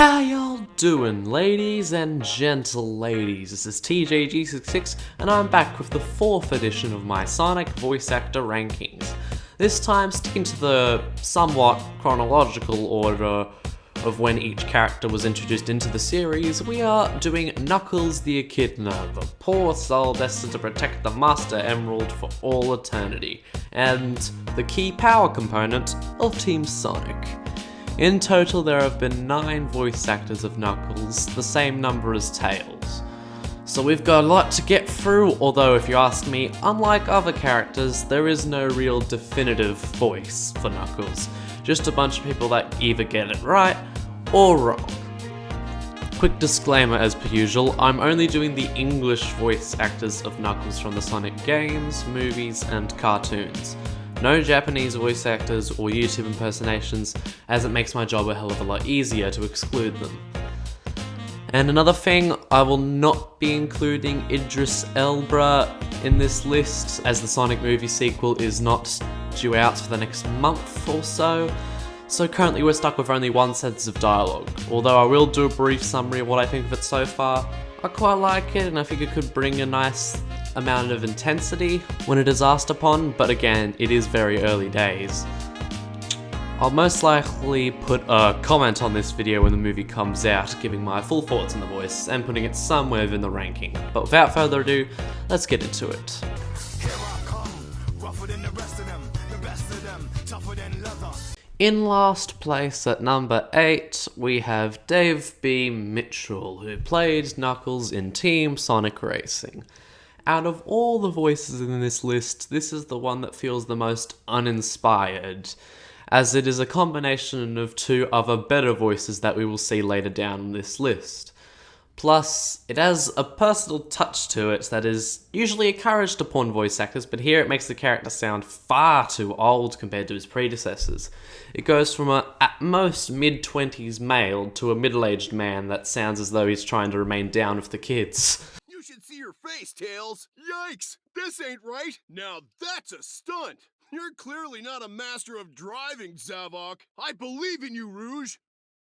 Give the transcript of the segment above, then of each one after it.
How y'all doing, ladies and gentle ladies? This is TJG66 and I'm back with the 4th edition of my Sonic voice actor rankings. This time sticking to the somewhat chronological order of when each character was introduced into the series, we are doing Knuckles the Echidna, the poor soul destined to protect the Master Emerald for all eternity, and the key power component of Team Sonic. In total, there have been 9 voice actors of Knuckles, the same number as Tails. So we've got a lot to get through, although if you ask me, unlike other characters, there is no real definitive voice for Knuckles. Just a bunch of people that either get it right or wrong. Quick disclaimer as per usual, I'm only doing the English voice actors of Knuckles from the Sonic games, movies, and cartoons. No Japanese voice actors or YouTube impersonations, as it makes my job a hell of a lot easier to exclude them. And another thing, I will not be including Idris Elba in this list, as the Sonic movie sequel is not due out for the next month or so. So currently we're stuck with only 1 sentence of dialogue, although I will do a brief summary of what I think of it so far. I quite like it and I think it could bring a nice amount of intensity when it is asked upon, but again, it is very early days. I'll most likely put a comment on this video when the movie comes out, giving my full thoughts on the voice and putting it somewhere in the ranking. But without further ado, let's get into it. In last place at number 8, we have Dave B. Mitchell, who played Knuckles in Team Sonic Racing. Out of all the voices in this list, this is the one that feels the most uninspired, as it is a combination of 2 other better voices that we will see later down this list. Plus, it has a personal touch to it that is usually encouraged upon voice actors, but here it makes the character sound far too old compared to his predecessors. It goes from a, at most, mid-20s male to a middle-aged man that sounds as though he's trying to remain down with the kids. You should see your face, Tails! Yikes! This ain't right! Now that's a stunt! You're clearly not a master of driving, Zavok! I believe in you, Rouge!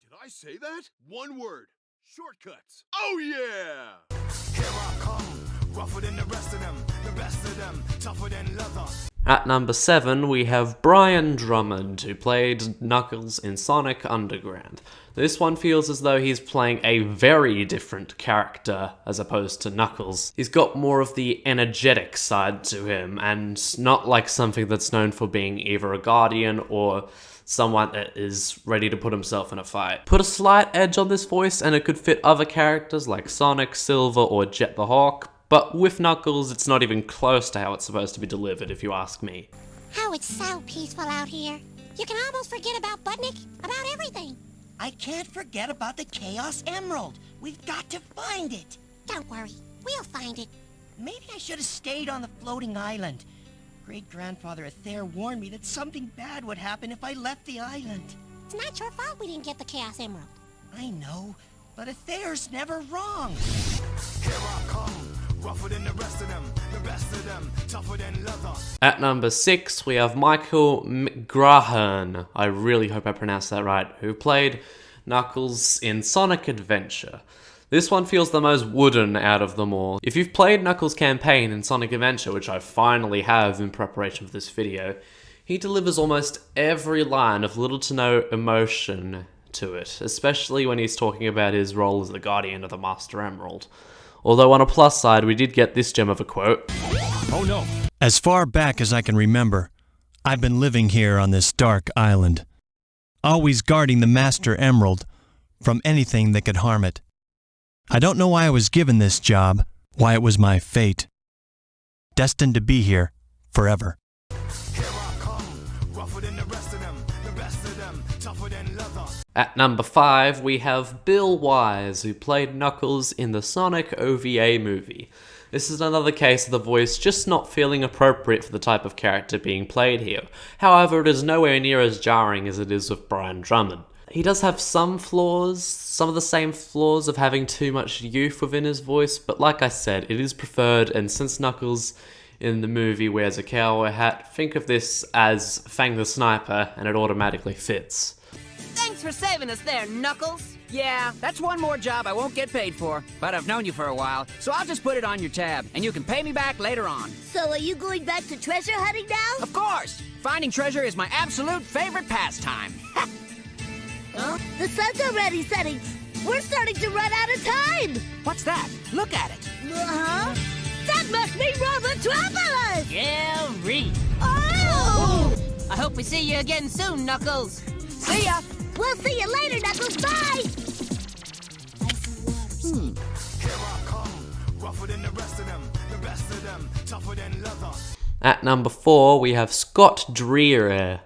Did I say that? One word. Shortcuts. Oh yeah! Here I come, rougher than the rest of them, the best of them, tougher than leather. At number 7, we have Brian Drummond, who played Knuckles in Sonic Underground. This one feels as though he's playing a very different character as opposed to Knuckles. He's got more of the energetic side to him, and not like something that's known for being either a guardian or someone that is ready to put himself in a fight. Put a slight edge on this voice and it could fit other characters like Sonic, Silver, or Jet the Hawk, but with Knuckles, it's not even close to how it's supposed to be delivered, if you ask me. Oh, it's so peaceful out here. You can almost forget about Budnick, about everything. I can't forget about the Chaos Emerald. We've got to find it. Don't worry, we'll find it. Maybe I should have stayed on the floating island. Great-grandfather Athair warned me that something bad would happen if I left the island. It's not your fault we didn't get the Chaos Emerald. I know, but Athair's never wrong. Here I come, rougher than the rest of them, the best of them, tougher than leather. At number 6, we have Michael McGrath, I really hope I pronounced that right, who played Knuckles in Sonic Adventure. This one feels the most wooden out of them all. If you've played Knuckles' campaign in Sonic Adventure, which I finally have in preparation for this video, he delivers almost every line of little to no emotion to it, especially when he's talking about his role as the guardian of the Master Emerald. Although on a plus side, we did get this gem of a quote. Oh no! As far back as I can remember, I've been living here on this dark island, always guarding the Master Emerald from anything that could harm it. I don't know why I was given this job, why it was my fate. Destined to be here forever. Here I come, rougher than the rest of them, the best of them, tougher than leather. At number 5, we have Bill Wise, who played Knuckles in the Sonic OVA movie. This is another case of the voice just not feeling appropriate for the type of character being played here. However, it is nowhere near as jarring as it is with Brian Drummond. He does have some flaws, some of the same flaws of having too much youth within his voice, but like I said, it is preferred, and since Knuckles in the movie wears a cowboy hat, think of this as Fang the Sniper, and it automatically fits. Thanks for saving us there, Knuckles. Yeah, that's one more job I won't get paid for, but I've known you for a while, so I'll just put it on your tab, and you can pay me back later on. So are you going back to treasure hunting now? Of course! Finding treasure is my absolute favorite pastime. Huh? The sun's already setting. We're starting to run out of time. What's that? Look at it. Uh-huh. That must be Robotropolis! Gary. Oh! I hope we see you again soon, Knuckles. See ya! We'll see you later, Knuckles. Bye! At number 4, we have Scott Dreer,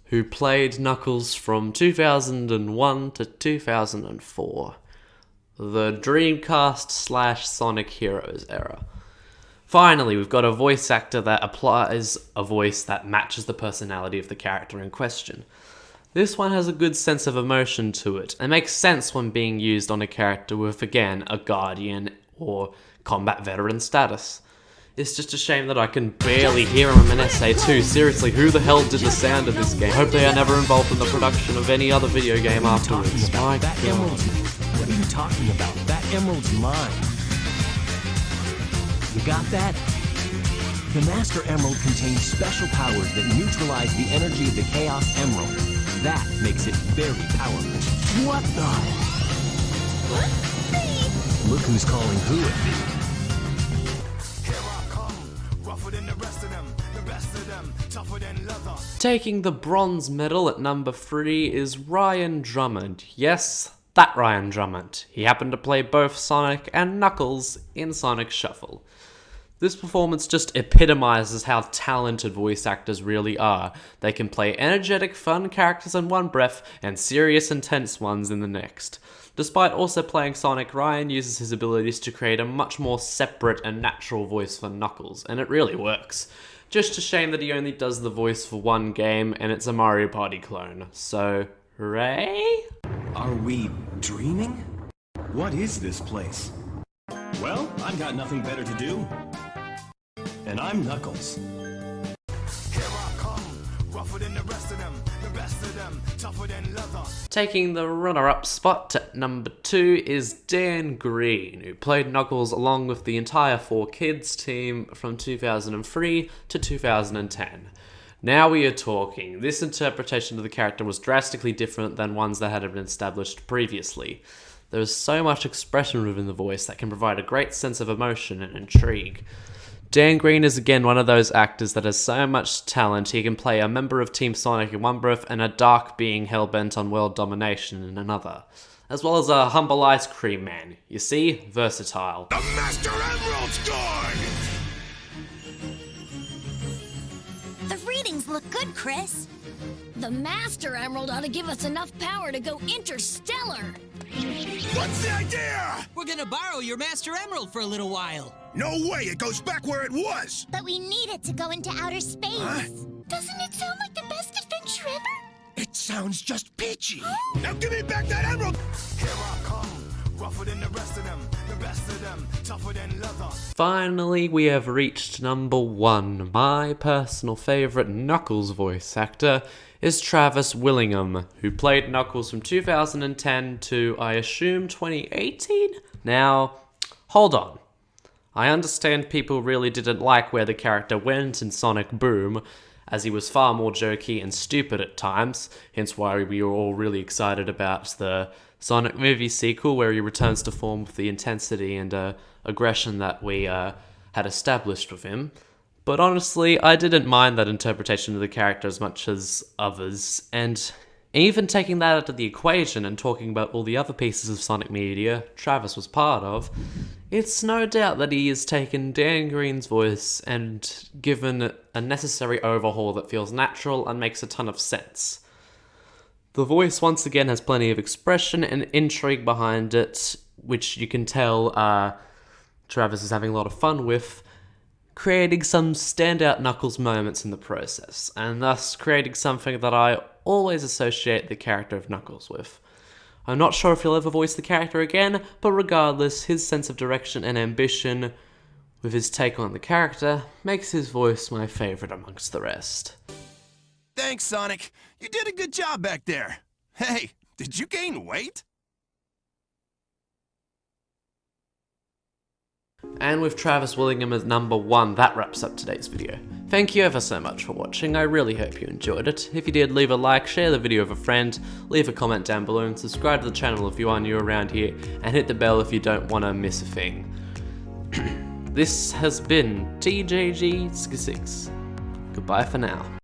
who played Knuckles from 2001 to 2004. The Dreamcast / Sonic Heroes era. Finally, we've got a voice actor that applies a voice that matches the personality of the character in question. This one has a good sense of emotion to it, and makes sense when being used on a character with, again, a Guardian or combat veteran status. It's just a shame that I can barely hear him in SA2. Seriously, who the hell did the sound of this game? Hope they are never involved in the production of any other video game afterwards. My That God. emerald's... What are you talking about? That emerald's mine. You got that? The Master Emerald contains special powers that neutralize the energy of the Chaos Emerald. That makes it very powerful. What the? Look who's calling who at me. Taking the bronze medal at number 3 is Ryan Drummond. Yes, that Ryan Drummond. He happened to play both Sonic and Knuckles in Sonic Shuffle. This performance just epitomizes how talented voice actors really are. They can play energetic, fun characters in one breath and serious, intense ones in the next. Despite also playing Sonic, Ryan uses his abilities to create a much more separate and natural voice for Knuckles, and it really works. Just a shame that he only does the voice for one game, and it's a Mario Party clone. So, hooray? Are we dreaming? What is this place? Well, I've got nothing better to do. And I'm Knuckles. Taking the runner-up spot at number 2 is Dan Green, who played Knuckles along with the entire 4Kids team from 2003 to 2010. Now we are talking. This interpretation of the character was drastically different than ones that had been established previously. There is so much expression within the voice that can provide a great sense of emotion and intrigue. Dan Green is again one of those actors that has so much talent he can play a member of Team Sonic in one breath and a dark being hell-bent on world domination in another. As well as a humble ice cream man. You see? Versatile. The Master Emerald's gone! The readings look good, Chris. The Master Emerald ought to give us enough power to go interstellar. What's the idea? We're gonna borrow your Master Emerald for a little while. No way, it goes back where it was! But we need it to go into outer space. Huh? Doesn't it sound like the best adventure ever? It sounds just peachy! Now give me back that emerald! Here I come, rougher than the rest of them, the best of them, tougher than leather. Finally, we have reached number 1. My personal favourite Knuckles voice actor is Travis Willingham, who played Knuckles from 2010 to, I assume, 2018? Now, hold on. I understand people really didn't like where the character went in Sonic Boom, as he was far more jokey and stupid at times, hence why we were all really excited about the Sonic movie sequel where he returns to form with the intensity and aggression that we had established with him. But honestly, I didn't mind that interpretation of the character as much as others, and even taking that out of the equation and talking about all the other pieces of Sonic media Travis was part of, it's no doubt that he has taken Dan Green's voice and given a necessary overhaul that feels natural and makes a ton of sense. The voice once again has plenty of expression and intrigue behind it, which you can tell Travis is having a lot of fun with, creating some standout Knuckles moments in the process, and thus creating something that I always associate the character of Knuckles with. I'm not sure if he'll ever voice the character again, but regardless, his sense of direction and ambition with his take on the character makes his voice my favourite amongst the rest. Thanks, Sonic. You did a good job back there. Hey, did you gain weight? And with Travis Willingham as number 1, that wraps up today's video. Thank you ever so much for watching, I really hope you enjoyed it. If you did, leave a like, share the video with a friend, leave a comment down below, and subscribe to the channel if you are new around here, and hit the bell if you don't want to miss a thing. This has been TJG6. Goodbye for now.